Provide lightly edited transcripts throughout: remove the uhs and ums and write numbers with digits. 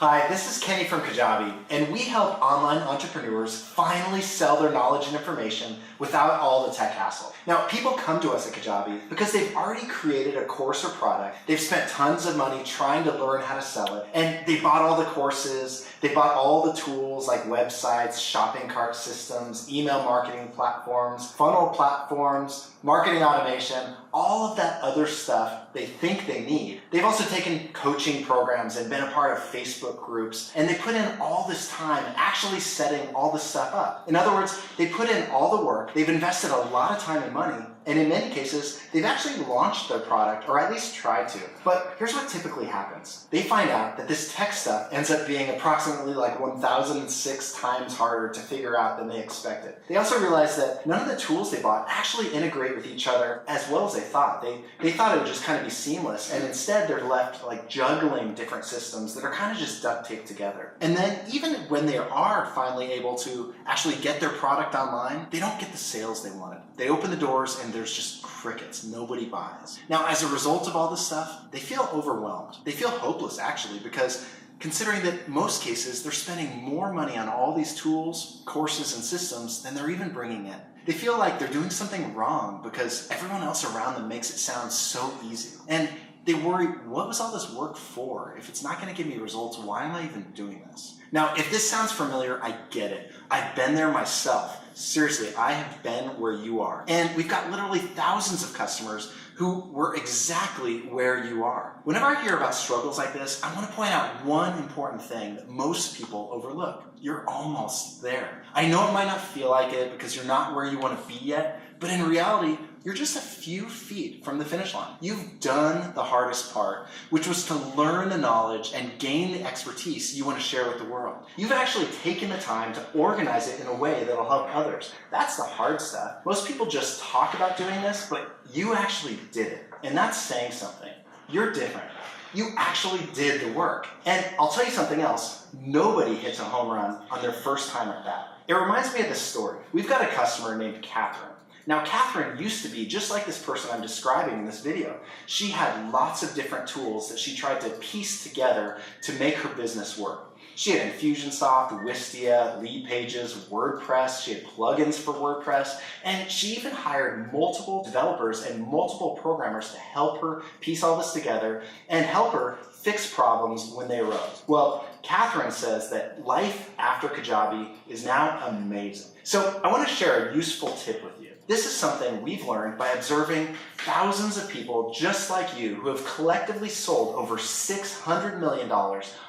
Hi, this is Kenny from Kajabi, and we help online entrepreneurs finally sell their knowledge and information without all the tech hassle. Now, people come to us at Kajabi because they've already created a course or product, they've spent tons of money trying to learn how to sell it, and they bought all the courses, they bought all the tools like websites, shopping cart systems, email marketing platforms, funnel platforms, marketing automation, all of that other stuff they think they need. They've also taken coaching programs and been a part of Facebook groups, and they put in all this time actually setting all this stuff up. In other words, they put in all the work, they've invested a lot of time and money, and in many cases, they've actually launched their product, or at least tried to. But here's what typically happens. They find out that this tech stuff ends up being approximately like 1,006 times harder to figure out than they expected. They also realize that none of the tools they bought actually integrate with each other as well as they thought. They thought it would just kind of be seamless, and instead they're left like juggling different systems that are kind of just duct taped together. And then even when they are finally able to actually get their product online, they don't get the sales they wanted. They open the doors and there's just crickets. Nobody buys. Now, as a result of all this stuff, they feel overwhelmed. They feel hopeless, actually, because considering that most cases they're spending more money on all these tools, courses, and systems than they're even bringing in. They feel like they're doing something wrong because everyone else around them makes it sound so easy. And they worry, what was all this work for? If it's not going to give me results, why am I even doing this? Now, if this sounds familiar, I get it. I've been there myself. Seriously, I have been where you are. And we've got literally thousands of customers who were exactly where you are. Whenever I hear about struggles like this, I want to point out one important thing that most people overlook. You're almost there. I know it might not feel like it because you're not where you want to be yet, but in reality, you're just a few feet from the finish line. You've done the hardest part, which was to learn the knowledge and gain the expertise you want to share with the world. You've actually taken the time to organize it in a way that'll help others. That's the hard stuff. Most people just talk about doing this, but you actually did it. And that's saying something. You're different. You actually did the work. And I'll tell you something else. Nobody hits a home run on their first time at bat. It reminds me of this story. We've got a customer named Catherine. Now, Catherine used to be just like this person I'm describing in this video. She had lots of different tools that she tried to piece together to make her business work. She had Infusionsoft, Wistia, Leadpages, WordPress, she had plugins for WordPress, and she even hired multiple developers and multiple programmers to help her piece all this together and help her fix problems when they arose. Well, Catherine says that life after Kajabi is now amazing. So I want to share a useful tip with you. This is something we've learned by observing thousands of people just like you who have collectively sold over $600 million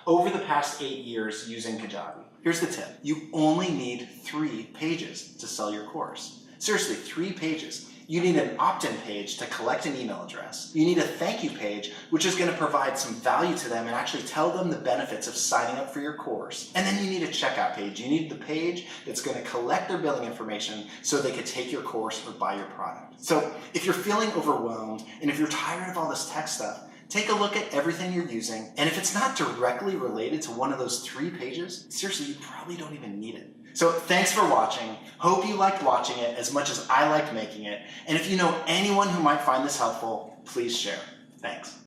over the past 8 years using Kajabi. Here's the tip. You only need 3 pages to sell your course. Seriously, 3 pages. You need an opt-in page to collect an email address. You need a thank you page, which is going to provide some value to them and actually tell them the benefits of signing up for your course. And then you need a checkout page. You need the page that's going to collect their billing information so they can take your course or buy your product. So if you're feeling overwhelmed and if you're tired of all this tech stuff, take a look at everything you're using, and if it's not directly related to one of those 3 pages, seriously, you probably don't even need it. So thanks for watching. Hope you liked watching it as much as I liked making it. And if you know anyone who might find this helpful, please share. Thanks.